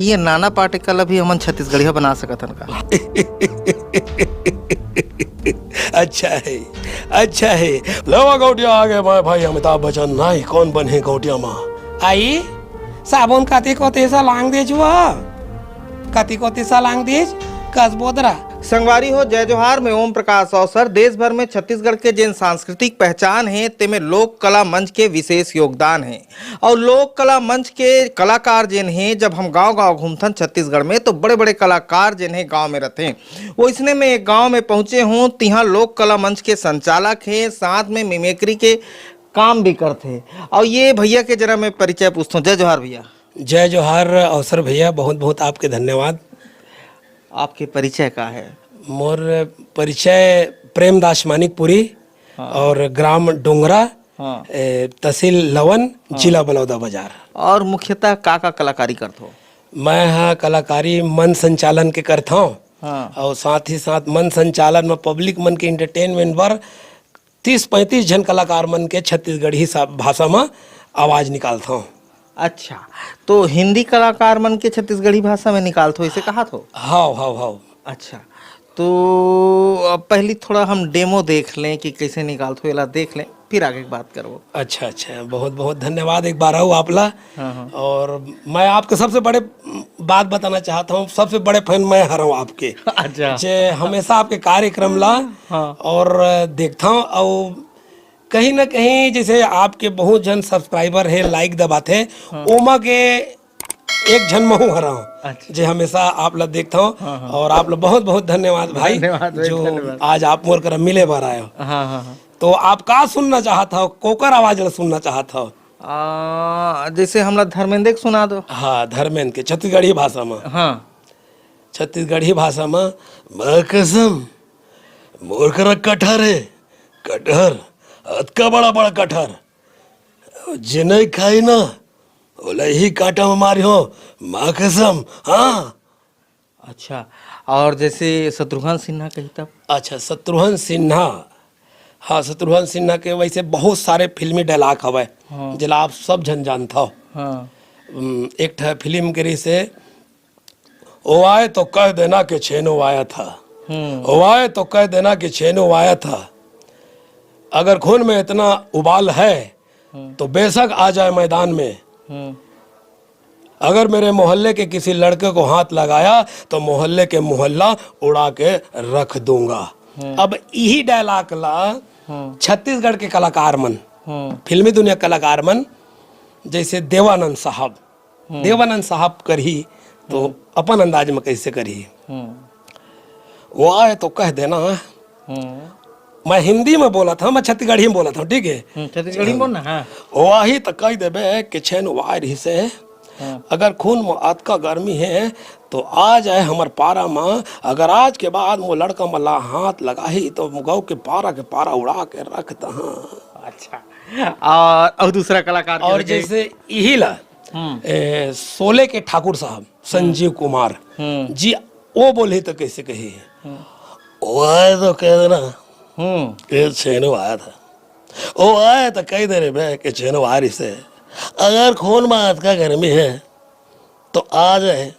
ये नाना पाटेकर अभी हमन छत्तीसगढ़िया बना सकत हन का? अच्छा है लवा गौटिया आ गए भाई अमिताभ बच्चन नहीं कौन बने गौटिया माँ आई साबुन कति कति सा लांग दे जुआ कति कति सा लांग दे कस बोदरा संगवारी हो जय जोहार में ओम प्रकाश अवसर। देश भर में छत्तीसगढ़ के जिन सांस्कृतिक पहचान है तेमें लोक कला मंच के विशेष योगदान है। और लोक कला मंच के कलाकार जिन हैं, जब हम गांव-गांव घूमथन छत्तीसगढ़ में तो बड़े बड़े कलाकार जिन हैं गांव में रहते हैं। वो इसने में एक गांव में पहुंचे हूँ, तिहाँ लोक कला मंच के संचालक हैं, साथ में मिमिक्री के काम भी करते हैं। और ये भैया के जरा मैं परिचय पूछता हूँ। जय जोहार भैया। जय जोहार अवसर भैया, बहुत बहुत आपके धन्यवाद। आपके परिचय का है? मोर परिचय प्रेमदास मानिकपुरी और ग्राम डोंगरा, तहसील लवन, जिला बलौदा बाजार। और मुख्यतः का कलाकारी करते हो? मैं हाँ कलाकारी मन संचालन के करता हूँ। और साथ ही साथ मन संचालन में पब्लिक मन के इंटरटेनमेंट पर 30-35 जन कलाकार मन के छत्तीसगढ़ी भाषा में आवाज निकालता हूँ। अच्छा, तो हिंदी कलाकार मन के छत्तीसगढ़ी भाषा में निकालते हो, इसे कहा तो? हाँ। अच्छा, तो अब पहले थोड़ा हम डेमो देख लें कि कैसे निकालते हो, इला देख लें फिर आगे की बात करो। अच्छा, बहुत बहुत धन्यवाद एक बार आओ आपला। और मैं आपके सबसे बड़े बात बताना चाहता हूँ, सबसे बड़े फैन मैं हर हूँ आपके। अच्छा। जे हमेशा आपके कार्यक्रम ला और देखता हूँ। और कहीं ना कहीं जैसे आपके बहुत जन सब्सक्राइबर है, लाइक दबाते, ओमा के एक जन महू हरा हूँ। अच्छा। जे हमेशा आप लोग देखता हूँ। और आप लोग बहुत बहुत धन्यवाद भाई, जो आज आप मोर कर मिले बार आए हो। हाँ। तो आप का सुनना चाहता हो, कोकर आवाज सुनना चाहता हो? जैसे हमरा धर्मेंद्र के सुना दो। हाँ, धर्मेंद्र के छत्तीसगढ़ी भाषा में। हाँ, छत्तीसगढ़ी भाषा में मैं कसम मोर कर कटहर है, कटहर अतका बड़ा बड़ा कटहर जे नहीं खाई ना ओला ही कांटा में मारी हो, माँ कसम। हाँ। अच्छा, और जैसे शत्रुघ्न सिन्हा कही तब? अच्छा, शत्रुघ्न सिन्हा, हाँ शत्रुघ्न सिन्हा के वैसे बहुत सारे फिल्मी डायलॉग हवे जिला आप सब जन जानता हो। एक था फिल्म करी से ओ आए तो कह देना कि छेनो आया था, ओ आए तो कह देना कि छेनो आया था, अगर खून में इतना उबाल है तो बेशक आ जाए मैदान में, अगर मेरे मोहल्ले के किसी लड़के को हाथ लगाया तो मोहल्ले के मोहल्ला उड़ा के रख दूंगा। अब यही डायलॉग ला छत्तीसगढ़ के कलाकार मन, फिल्मी दुनिया कलाकार मन, जैसे देवानंद साहब करही तो अपन अंदाज में कैसे करही। वो आए तो कह देना, मैं हिंदी में बोला था, मैं छत्तीसगढ़ी में बोला था, ठीक है? छत्तीसगढ़ी बोलना है। वही तो कह देबे कि छेन वायरही से अगर खून में अतका गर्मी है तो आ जाए हमार पारा में, अगर आज के बाद वो लड़का मला हाथ लगाही तो गौ के पारा उड़ा के रखता। हाँ। अच्छा, और दूसरा कलाकार और जैसे यही ला सोले के ठाकुर साहब संजीव कुमार जी, वो बोले तो कैसे कही, वो आए तो कह देना कि छेनो आया था, वो आए तो कह दे रहे कि छेनो आ रही से, अगर खून में अतका गर्मी है तो आ जाए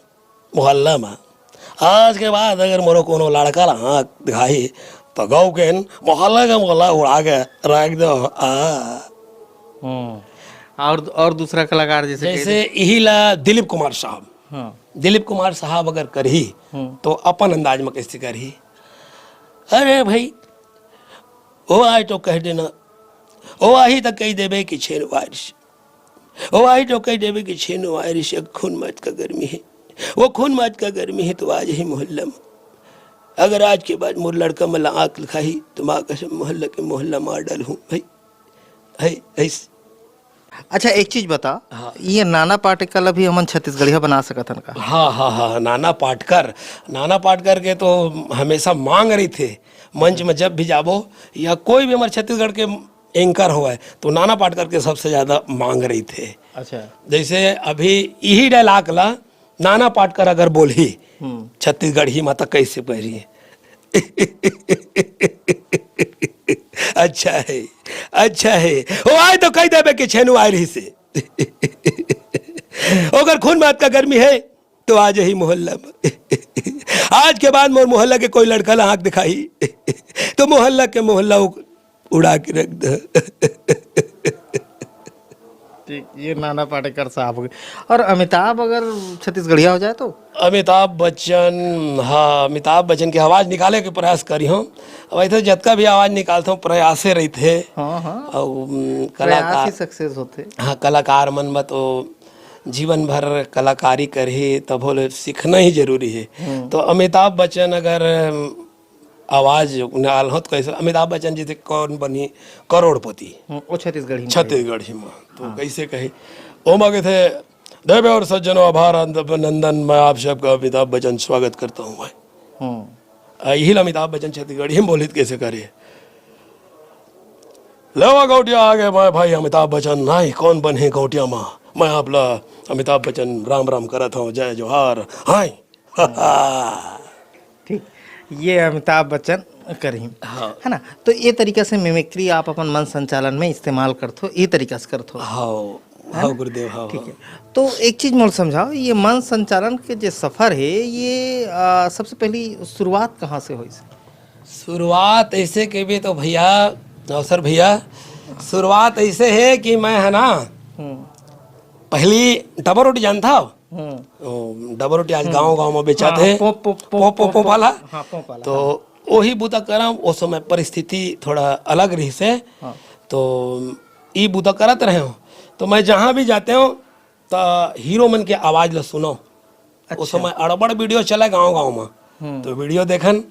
मोहल्ला में, आज के बाद अगर मोरो कोनो लड़का हाथ दिखाई तो गौ के मोहल्ला का मोहल्ला उड़ा के रख दो। और दूसरा कलाकार जैसे यही ला दिलीप कुमार साहब। दिलीप कुमार साहब अगर करही तो अपन अंदाज में कैसे करही, अरे भाई ओ आए तो कह देना, ओ आई तो कह देवे कि छेनो वायरस, ओ आई तो कह देवे कि छेनो वायरस, खून मत का गर्मी है, वो खून मत का गर्मी है तो आज ही मोहल्ला में, अगर आज के बाद मोर लड़का मला आँख लिखाही तो माँ कसम मोहल्ला के मोहल्ला मार डाल हूँ भाई है ऐसे। अच्छा, एक चीज बता। ये नाना पाटेकर अभी हमन छत्तीसगढ़िया बना सकत हन का? हाँ, नाना पाटेकर के तो हमेशा मांग रही थे मंच में, जब भी जाबो या कोई भी हमारे छत्तीसगढ़ के एंकर हुआ है तो नाना पाटेकर के सबसे ज्यादा मांग रही थे। अच्छा, जैसे अभी यही डायलॉग ला नाना पाटेकर अगर बोली छत्तीसगढ़ी माता कैसे कह रही है अच्छा है वो आए तो कह देवे कि छेनु आ रही से अगर खून में अतका गर्मी है तो आज यही मोहल्ला में आज के बाद मोर मोहल्ला के कोई लड़का ला आँख दिखाई तो मोहल्ला के मोहल्ला उड़ा के रख दे। ठीक, ये नाना पाटेकर साहब हो गए। और अमिताभ अगर छत्तीसगढ़िया हो जाए तो? अमिताभ बच्चन, हाँ अमिताभ बच्चन की आवाज़ निकाले के प्रयास करी हूँ। अब ऐसे जतका भी आवाज़ निकालता हूँ प्रयासे रही थे। हाँ हाँ, और प्रयास कलाकार, ही सक्सेस होते। हाँ कलाकार मन में तो जीवन भर कलाकारी करे तो बोले सीखना ही जरूरी है। तो अमिताभ बच्चन अगर आवाज निकाल हो तो कैसे, अमिताभ बच्चन जी थे कौन बनी करोड़पति, वो छत्तीसगढ़ी में। छत्तीसगढ़ी में तो कैसे कहे ओ मांगे थे देवे और सज्जनों आभार नंदन, मैं आप सबका अमिताभ बच्चन स्वागत करता हूँ भाई। यही अमिताभ बच्चन छत्तीसगढ़ी में बोलित कैसे करे लेवा गौटिया आगे मैं भाई अमिताभ बच्चन नहीं कौन बने गौटिया माँ, मैं आपला अमिताभ बच्चन राम राम करत हूँ, जय जोहार हाय। ठीक, ये अमिताभ बच्चन करी हाँ। है ना। तो ये तरीका से मिमिक्री आप अपन मन संचालन में इस्तेमाल करते हो, ये तरीका से करते हो? हाँ हाँ गुरुदेव हाँ। ठीक है, तो एक चीज मोल समझाओ, ये मन संचालन के जो सफर है ये सबसे पहली शुरुआत कहाँ से हुई? शुरुआत ऐसे के भी तो भैया अवसर भैया, शुरुआत ऐसे है कि मैं है ना पहली डबल रोटी जानता हो, डबल रोटी आज गांव गांव में बेचाते हैं, पोप वाला। तो वही बूता करा, उस समय परिस्थिति थोड़ा अलग रही से, तो ये बूता करत रहे हो। तो मैं जहाँ भी जाते हूँ तो हीरो मन के आवाज ला सुनो। उस समय अड़बड़ वीडियो चला गांव गांव में, तो वीडियो देखन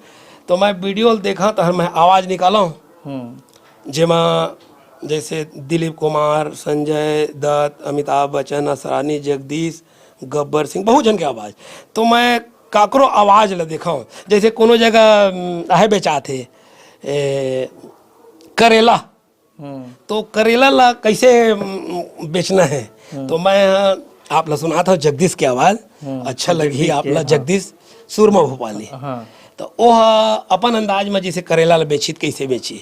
तो मैं वीडियो देखा तो मैं आवाज निकाला जेमा जैसे दिलीप कुमार, संजय दत्त, अमिताभ बच्चन, असरानी, जगदीश, गब्बर सिंह, बहुत जन के आवाज़। तो मैं काकरो आवाज़ ला देखा हूँ, जैसे कोनो जगह है बेचाते करेला, तो करेला ला कैसे बेचना है, तो मैं आप ला सुना था जगदीश की आवाज़, अच्छा लगी आप ला जगदीश सुरमा भोपाली। तो वो अपन अंदाज में जैसे करेला ला बेची कैसे बेची,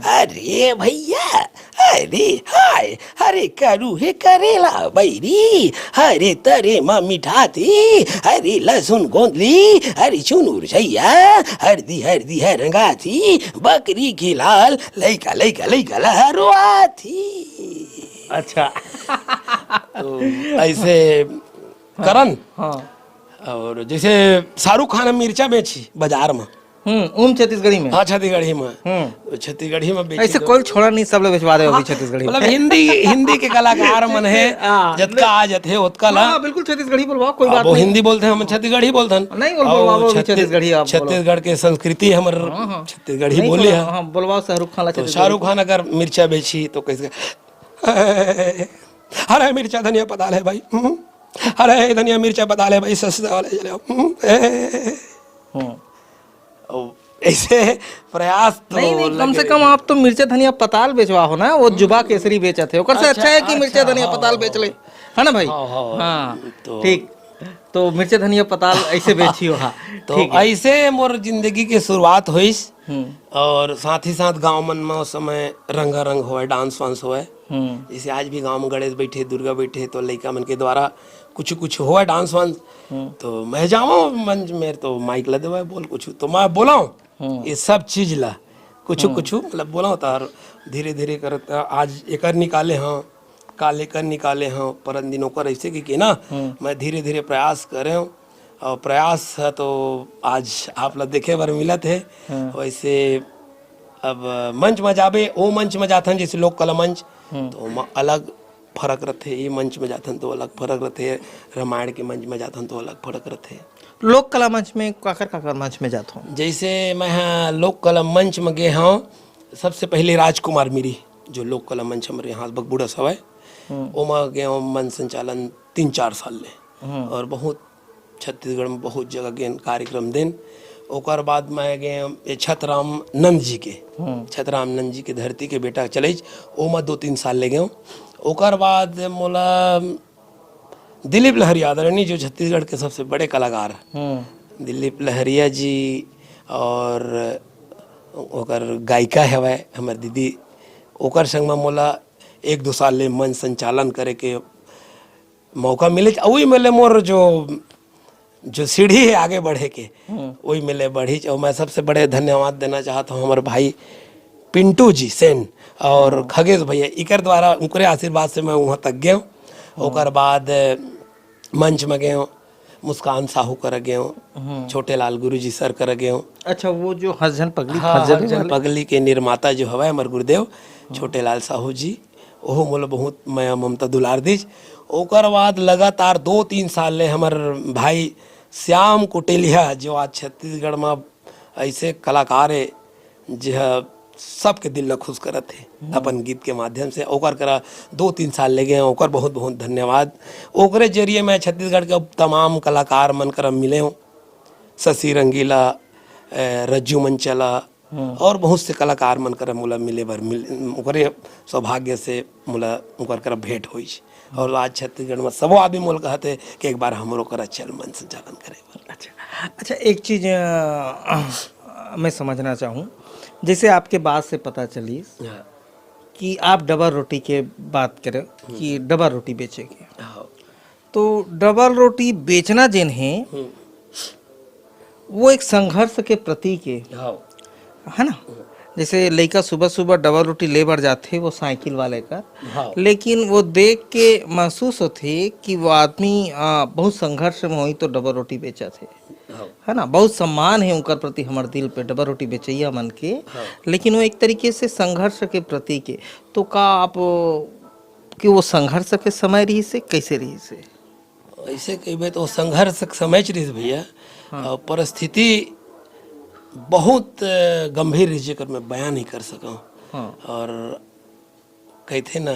अरे भैया अरे हाय अरे करू है करेला बैरी, अरे तरे माँ मिठा थी, अरे लहसुन गोंदली, अरे चुनूर छैया, हरदी हरदी है रंगा थी, बकरी की लाल लैका लैका लैका लहरुआ थी। अच्छा तो ऐसे करन। हाँ। और जैसे शाहरुख खान मिर्चा बेची बाजार में, छत्तीसगढ़ी में। हाँ छत्तीसगढ़ी में, छत्तीसगढ़ी में बेची। ऐसे कोई छोड़ा नहीं, सब लोग बेचवा रहे हो छत्तीसगढ़ी में। मतलब हिंदी के कलाकार मन है, जतका आ जाते उतका ला बिल्कुल छत्तीसगढ़ी बोलवाओ, कोई बात वो नहीं। हिंदी बोलते हैं, हम छत्तीसगढ़ी बोलते हैं। नहीं बोलवाओ छत्तीसगढ़ी, आप छत्तीसगढ़ के संस्कृति हमर छत्तीसगढ़ी बोली है। हाँ बोलवाओ शाहरुख खान। तो शाहरुख खान अगर मिर्चा बेची तो कैसे, अरे मिर्चा धनिया पता है भाई, अरे धनिया मिर्चा बता ले भाई सस्ता वाले चले। ऐसे प्रयास तो नहीं, कम से कम आप तो मिर्चा धनिया पताल बेचवा हो ना, वो जुबा केसरी बेचा थे, ओकर से अच्छा है कि मिर्चा धनिया पताल बेच ले, है ना भाई। हाँ ठीक, तो मिर्चा धनिया पताल ऐसे बेची हो। हाँ तो ऐसे मोर जिंदगी की शुरुआत हुई। और साथ ही साथ गांव मन में उस समय रंगारंग हुआ, डांस वांस हुआ। जैसे आज भी गांव में गणेश बैठे, दुर्गा बैठे, तो लड़का मन के द्वारा कुछ कुछ हुआ डांस वांस। तो मैं जाऊँ मंच में तो माइक ला देवा बोल कुछ, तो मैं बोला ये सब चीज ला कुछ कुछ मतलब बोला तार धीरे धीरे कर आज एक निकाले हाँ, काल एक निकाले हाँ, परन दिनों कर ऐसे कि ना मैं धीरे धीरे प्रयास कर रहे हूँ। और प्रयास है तो आज आप लोग देखे बार मिला थे। वैसे अब मंच में जाबे, वो मंच में जाथन जैसे लोक कला मंच, तो अलग फर्क रहते। ये मंच में जाथन तो अलग फर्क रहते, रामायण के मंच में जाथन तो अलग फर्क रहते। लोक कला मंच में काकर मंच में जाता हूँ, जैसे मैं हाँ लोक कला मंच में गए हूँ। सबसे पहले राजकुमार मीरी जो लोक कला मंच हमारे यहाँ बगबूढ़ा सवाए, वो में गए हूँ मन संचालन 3-4 साल ले। और बहुत छत्तीसगढ़ में बहुत जगह गए कार्यक्रम दिन। ओकर बाद मैं गए छतराम नंद जी के, छतराम नंद जी के धरती के बेटा चले, वो मैं 2-3 साल ले गए। ओकर बाद मोला दिलीप लहरिया आदरणीय जो छत्तीसगढ़ के सबसे बड़े कलाकार दिलीप लहरिया जी, और ओकर गायिका है हमार दीदी, ओकर संग में मोला 1-2 साल ले मन संचालन करे के मौका मिले। वही मिले मोर जो जो सीढ़ी है आगे बढ़े के वही मिले बढ़ी। और मैं सबसे बड़े धन्यवाद देना चाहता हूँ हमारे भाई पिंटू जी सेन और खगेश भैया, इकर द्वारा उनके आशीर्वाद से मैं वहाँ तक गया हूँ। ओकर बाद मंच में गए हूँ, मुस्कान साहू कर गए हूँ, छोटे लाल गुरु जी सर कर गए हूँ। अच्छा, वो जो हरजन पगली हाँ, हरजन पगली के निर्माता जो हवा हमारे गुरुदेव छोटे लाल साहू जी, ओहो मोला बहुत मैं ममता दुलार दीज। ओकर बाद लगातार 2-3 साल ले हमार भाई श्याम कुटेलिया जो आज छत्तीसगढ़ में ऐसे कलाकार है जो सबके दिल ल खुश करत है अपन गीत के माध्यम से। ओकर करा 2-3 साल ले गए, ओकर बहुत बहुत धन्यवाद। ओकरे जरिए मैं छत्तीसगढ़ के तमाम कलाकार मन कर मिले हूँ, शशि रंगीला, रज्जू मंचला और बहुत से कलाकार मन कर मोला मिले बर ओकरे सौभाग्य से मोला ओकर कर भेंट हुई। और आज छत्तीसगढ़ में सब आदमी मोल कहते कि एक बार हमरो कर चल मन संचालन करे बर। अच्छा, एक चीज मैं समझना चाहूँ, जैसे आपके बात से पता चली कि आप डबल रोटी के बात करें कि डबल रोटी बेचेंगे, तो डबल रोटी बेचना जिन है वो एक संघर्ष के प्रतीक है ना। जैसे लड़का सुबह सुबह डबल रोटी ले बढ़ जाते वो साइकिल वाले का, लेकिन वो देख के महसूस होते कि वो आदमी बहुत संघर्ष में हुई तो डबल रोटी बेचा थे, है ना। बहुत सम्मान है उनका प्रति हमारे दिल पे डबल रोटी बेचैया मन के, लेकिन वो एक तरीके से संघर्ष के प्रतीक है। तो का आप कि वो संघर्ष के समय रही से कैसे रही से? ऐसे कही तो संघर्ष समझ रही भैया, परिस्थिति बहुत गंभीर रही जेकर मैं बयान नहीं कर सका। और कहते ना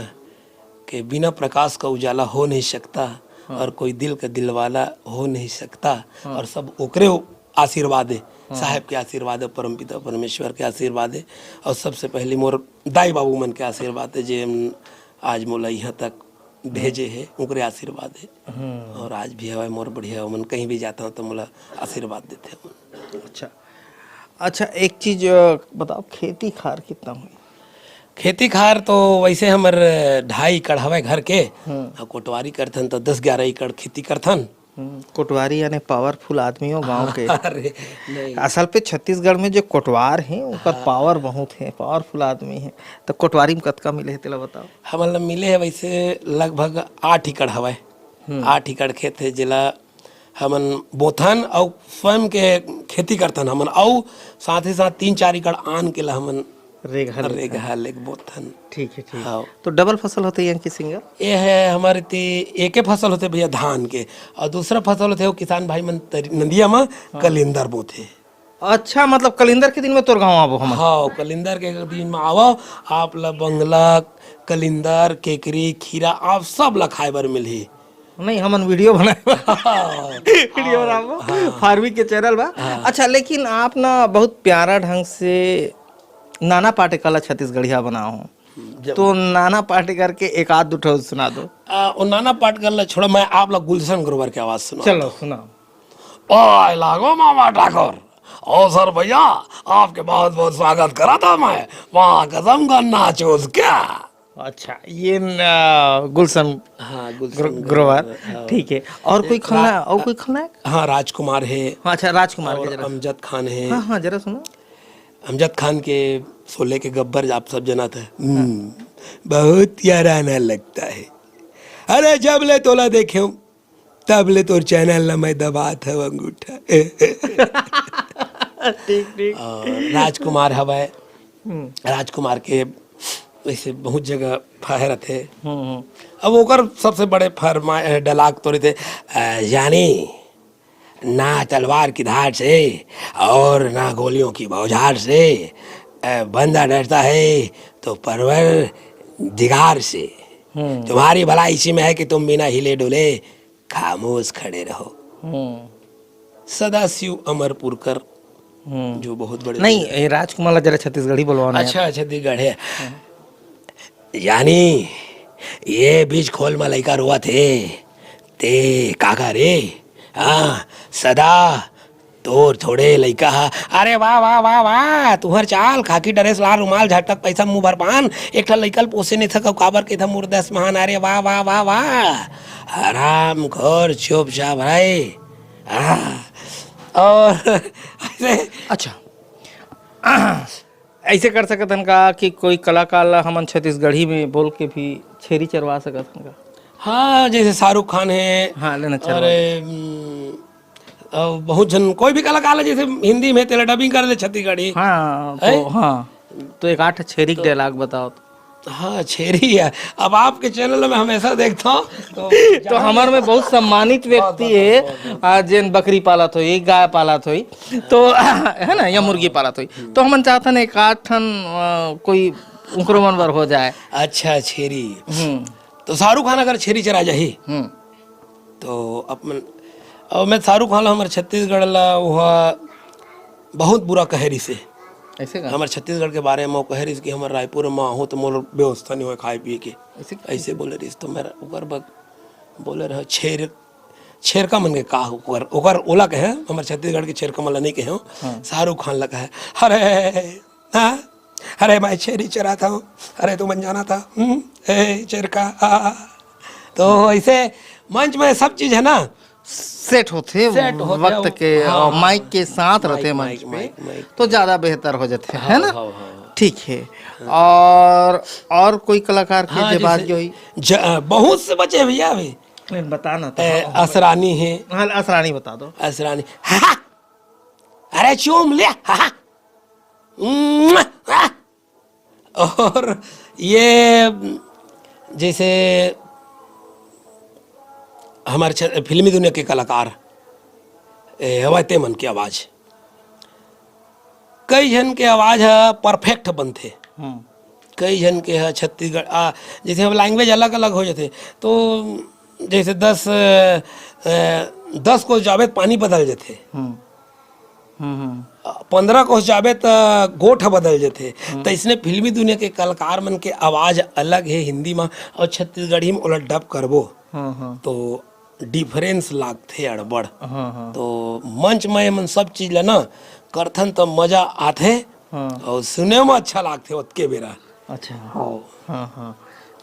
कि बिना प्रकाश का उजाला हो नहीं सकता, और कोई दिल का दिलवाला हो नहीं सकता। और सब ओकरे आशीर्वाद है, साहब के आशीर्वाद है, परमपिता परमेश्वर के आशीर्वाद है, और सबसे पहले मोर दाई बाबू मन के आशीर्वाद है जे आज मोला यहाँ तक भेजे है, उनके आशीर्वाद है। और आज भी हवा मोर बढ़िया मन, कहीं भी जाता हूँ तो मोला आशीर्वाद देते हैं। अच्छा, एक चीज बताओ, खेती खार कितना हुई? खेती खार तो वैसे हमर 2.5 एकड़ हवे घर के, और कोटवारी करथन तो 10-11 एकड़ खेती करथन। कोटवारी यानी पावरफुल आदमी हो गांव के। अरे नहीं, असल पे छत्तीसगढ़ में जो कोटवार हैं उनका पावर बहुत है, पावरफुल आदमी है। तो कोटवारी में कतका मिले है तेला बताओ? हमन मिले है वैसे लगभग 8 एकड़ हवे, 8 एकड़ खेत है जिला हमन बोथन और स्वयं के खेती करथन हमन, और साथ ही साथ 3-4 एकड़ आन के ला हमन रेगहा लेक बोथन। ठीक है, ठीक। हाँ। तो डबल फसल होते हैं कि सिंगल? ये है हमारे ते एक फसल होते भैया धान के, और दूसरा फसल होते वो किसान भाई मन नदिया में कलिंदर बोते। अच्छा, मतलब कलिंदर के दिन में तोर गाँव आवो हम? हाँ, कलिंदर के दिन में आवो आप ला बंगला, कलिंदर, केकरी, खीरा आप सब ला खाए बर मिलही। नहीं, हमन वीडियो बनाए वीडियो बनाबो, फार्मिंग के चैनल बा। अच्छा, लेकिन आप ना बहुत प्यारा ढंग से नाना पाटेकर छत्तीसगढ़िया बनाओ, तो नाना पाटेकर के एक आध दो ठो सुना दो। और नाना पाटेकर ला छोड़ा, मैं आप लोग गुलशन ग्रोवर की आवाज सुना। चलो सुनाओ। ओए लागो मामा ठाकुर, ओ सर भैया आपके बहुत बहुत स्वागत करा था मैं, वहाँ कसम का नाचोस क्या। अच्छा, ये गुलशन ग्रोवर, ठीक है। और कोई खलना, और कोई खलनायक? हाँ, राजकुमार है। अच्छा, राजकुमार और के जरा। अमजद खान है। हाँ हाँ, जरा सुनो। अमजद खान के शोले के गब्बर आप सब जना था। बहुत याराना लगता है, अरे जब ले तोला देखे तब ले तोर चैनल ना मैं दबात है अंगूठा। ठीक ठीक। राजकुमार हवा, राजकुमार के वैसे बहुत जगह फहर थे। अब ओकर सबसे बड़े फरमा डलाक तो थे, यानी ना तलवार की धार से और ना गोलियों की बौछार से बंदा डरता है तो परवर दिगार से। तुम्हारी भलाई इसी में है कि तुम बिना हिले डुले खामोश खड़े रहो। सदाशिव अमरपुरकर जो बहुत बड़े, नहीं, ये राजकुमार जरा छत्तीसगढ़ी बोलवाना। अच्छा, छत्तीसगढ़ है। यानी ये बीच खोल में लड़का रोआ थे ते काका रे, हाँ सदा तोर थोड़े लड़का। अरे वाह वाह वाह वाह, तुहर चाल खाकी ड्रेस लाल रुमाल झटक पैसा मुंह भर पान, एक ठा लड़का पोसे नहीं था काबर के था मुर्दस महान। अरे वाह वाह वाह वाह, आराम खोर चुप चाप भाई, और ऐसे अच्छा ऐसे कर सकत हन का कि कोई कलाकार ला हमन छत्तीसगढ़ी में बोल के भी छेरी चरवा सकत हन का? हाँ, जैसे शाहरुख खान है हाँ लेना चरवा। और बहुत जन कोई भी कलाकार है, जैसे हिंदी में तेरा डबिंग कर ले छत्तीसगढ़ी। हाँ है? तो हाँ तो एक आठ छेरी के डायलॉग बताओ तो। हाँ, छेरी है। अब आपके चैनल में हमेशा देखता हूँ तो हमार में बहुत सम्मानित व्यक्ति है जिन बकरी पालत हुई, गाय पालत हुई, तो है ना, या मुर्गी पालत हुई, तो हमन चाहते हैं एक आठ ठन कोई उनकरो मन बर हो जाए। अच्छा, छेरी। तो शाहरुख खान अगर छेरी चरा जाही हम्म तो अपन और मैं शाहरुख खान हमारे छत्तीसगढ़ ला वह बहुत बुरा कहरी से ऐसे का हमारे छत्तीसगढ़ के बारे में कहरी कि हमारे रायपुर में हो तो मोर व्यवस्था नहीं हो खाए पिए के, ऐसे ऐसे बोले रही। तो मेरा ओकर बग बोले रहे छेर का मन के का ओकर ओला कहे, हमारे छत्तीसगढ़ के छेर का मला नहीं कहे, शाहरुख खान लगा है। अरे हाँ, अरे मैं छेरी चराता हूँ, अरे तू मन जाना था छेर का। तो ऐसे मंच में सब चीज है ना सेट होते वक्त के और माइक के साथ रहते मंच पे, तो ज्यादा बेहतर हो जाते है ना। ठीक है। और कोई कलाकार के जे बात जो हुई बहुत से बचे भैया अभी बताना तो। असरानी है। हाँ असरानी बता दो। असरानी अरे चूम ले और ये जैसे हमारे फिल्मी दुनिया के कलाकार हवाते मन की आवाज़, कई जन के आवाज़ है परफेक्ट बनते, कई जन के है छत्तीसगढ़ जैसे हम लैंग्वेज अलग अलग हो जाते, तो जैसे 10 को जावे पानी बदल जाते, 15 को जावे तो गोठ बदल जाते। तो इसने फिल्मी दुनिया के कलाकार मन के आवाज़ अलग है हिंदी में और छत्तीसगढ़ी में उलट डब करबो तो डिफरेंस लागथे अड़बड़। तो मंच में मन सब चीज ला ना करथन तो मजा आथे और सुने में अच्छा लागथे ओतके बेरा। अच्छा हाँ हाँ,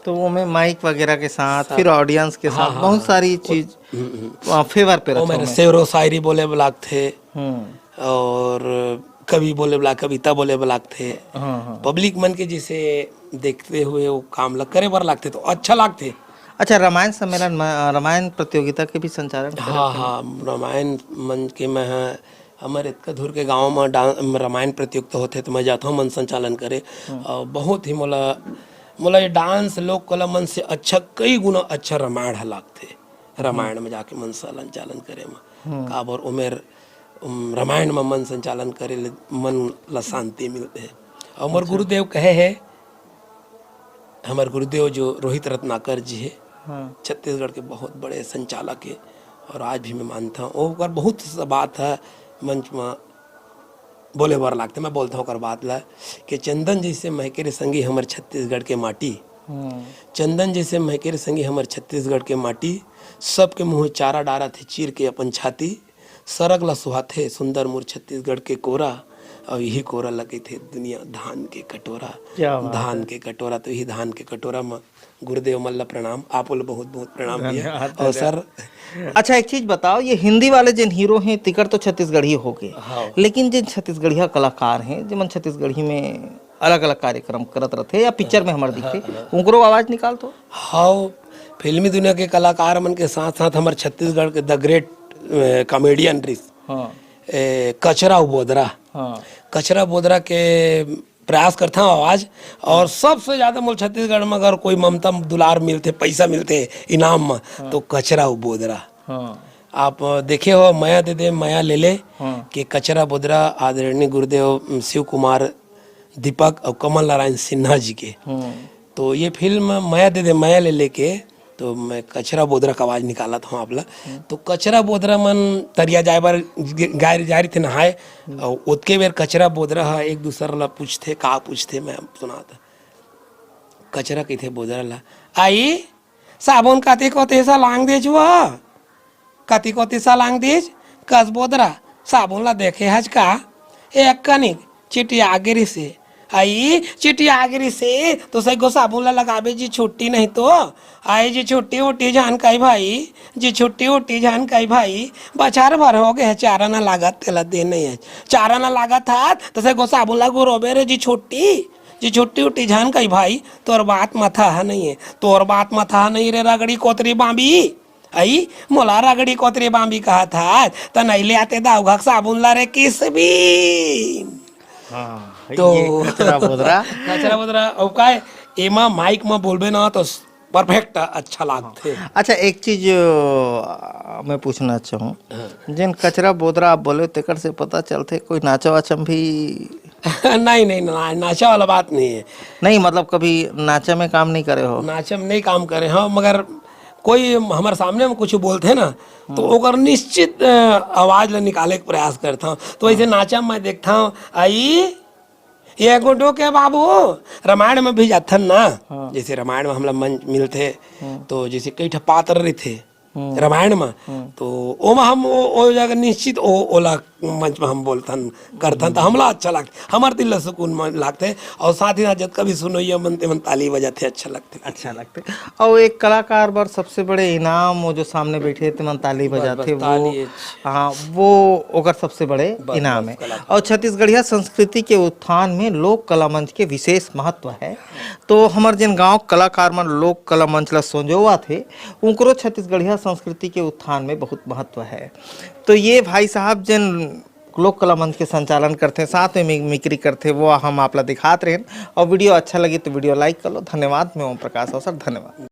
तो वो में माइक वगैरह के साथ फिर ऑडियंस के साथ बहुत सारी चीज फेवर पे वो मेरे शेरो शायरी बोले लागथे और कवि बोले बला कविता बोले लागथे, पब्लिक मन के जैसे देखते हुए वो काम लग करे बर लागथे तो अच्छा लागथे। अच्छा, रामायण सम्मेलन रामायण प्रतियोगिता के भी संचालन? हाँ, रामायण मंच के मैं हमारे इतका दूर के गांव में रामायण प्रतियोगिता होते तो मैं जाता हूँ मन संचालन करे। और बहुत ही मोला ये डांस लोक कला मन से अच्छा कई गुना अच्छा रामायण लागथे। रामायण में जाके मन संचालन करे में काबर उमेर रामायण में मन संचालन करे ले मन ला शांति मिलते है। और हमारे गुरुदेव कहे है, हमारे गुरुदेव जो रोहित रत्नाकर जी है छत्तीसगढ़ के बहुत बड़े संचालक है और आज भी मैं मानता हूँ वो बहुत सा बात है मंच में बोले बार लागते। मैं बोलता हूँ बात ला कि चंदन जैसे महके रे संगी हमारे छत्तीसगढ़ के माटी, चंदन जैसे महके रे संगी हमारे छत्तीसगढ़ के माटी, सबके मुँह चारा डारा थे चीर के अपन छाती, सरग ला सुहाथे सुंदर मोर छत्तीसगढ़ के कोरा, और यही कोरा लगे थे दुनिया धान के कटोरा। धान के कटोरा, तो यही धान के कटोरा में गुरुदेव मल्ला प्रणाम, आप लोग बहुत बहुत प्रणाम भैया। और सर अच्छा एक चीज बताओ, ये हिंदी वाले जिन हीरो हैं तिकर तो छत्तीसगढ़ी हो गए, लेकिन जिन छत्तीसगढ़िया कलाकार हैं जिन छत्तीसगढ़ी में अलग अलग कार्यक्रम करत रहते या पिक्चर में हमारे दिखते उनको आवाज निकाल तो। हाँ, फिल्मी दुनिया के कलाकार मन के साथ साथ हमारे छत्तीसगढ़ के द ग्रेट कॉमेडियन कचरा बोदरा, कचरा बोदरा के प्रयास करता हूँ आवाज। और सबसे ज्यादा मोल छत्तीसगढ़ में अगर कोई ममता दुलार मिलते पैसा मिलते इनाम में तो कचरा बोदरा। आप देखे हो माया दे दे माया ले ले कि कचरा बोदरा आदरणीय गुरुदेव शिव कुमार दीपक और कमल नारायण सिन्हा जी के। तो ये फिल्म माया दे दे माया ले ले के तो मैं कचरा बोदरा का आवाज निकाला था आपला। तो कचरा बोदरा मन तरिया जाए बार गाय जा रही थे नहाए और उतके बेर कचरा बोदरा है एक दूसरा ला पूछते का पूछते, मैं सुना था कचरा कही थे बोदरा ला आई साबुन कति कति सा लांग दे जुआ कति कति सा लांग दीज कस बोदरा साबुन ला देखे हज का एक कनिक चिटिया गिरी से आई चिट्ठी आगरी से तो सही को साबुन ला लगाबे जी छुट्टी नहीं तो आई जी छुट्टी उट्टी जान काई भाई जी छुट्टी उट्टी जान काई भाई बचार भर हो गए चारा ना लागत तेला दे नहीं है चारा ना लागत था तो सही को साबुन ला गुरोबे रे जी छुट्टी उट्टी जान काई भाई तोर बात मथा है नहीं है तोर बात मथा नहीं रे रगड़ी कोतरी बांबी आई मोला रगड़ी कोतरी बांबी कहा था तो नहीं ले आते दाऊ घक साबुन ला रे किस भी तो कचरा बोदरा अब काय एमा माइक में बोलबे ना तो परफेक्ट अच्छा लागते अच्छा एक चीज मैं पूछना चाहूँ जिन कचरा बोदरा आप बोले तेकर से पता चलते कोई नाचा वाचम भी नहीं नाचा वाला बात नहीं है नहीं मतलब कभी नाचा में काम नहीं करे हो नाचे में नहीं काम करे हाँ मगर कोई हमारे सामने में कुछ बोलते हैं ना तो ओकर निश्चित आवाज ला निकाले के प्रयास करता हूँ तो ऐसे नाचा मैं देखता हूँ आई ये गोटो के बाबू रामायण में भी जाते ना जैसे रामायण में हम लोग मंच मिलते तो जैसे कई ठा पात्र रहे थे रामायण में तो ओमा हम ओ जगह निश्चित ओला मंच में हम बोलतन करतन तो हमला अच्छा लगता हमारे दिल सुकून में लगते और साथ ही साथ जब कभी सुनो ये मनते मन ताली बजाते अच्छा लगते और एक कलाकार बर सबसे बड़े इनाम वो जो सामने बैठे थे मन ताली बजाते वो हाँ वो ओकर सबसे बड़े इनाम है और छत्तीसगढ़िया संस्कृति के उत्थान में लोक कला मंच के विशेष महत्व है तो हमारे जिन गांव कलाकार मन लोक कला मंच ला संजोवा थे उनको छत्तीसगढ़िया संस्कृति के उत्थान में बहुत महत्व है तो ये भाई साहब जिन लोक कला मंच के संचालन करते हैं साथ में मिमिक्री करते हैं वो हम आप ला दिखाते रहे और वीडियो अच्छा लगी तो वीडियो लाइक कर लो धन्यवाद मैं ओम प्रकाश अवसर धन्यवाद।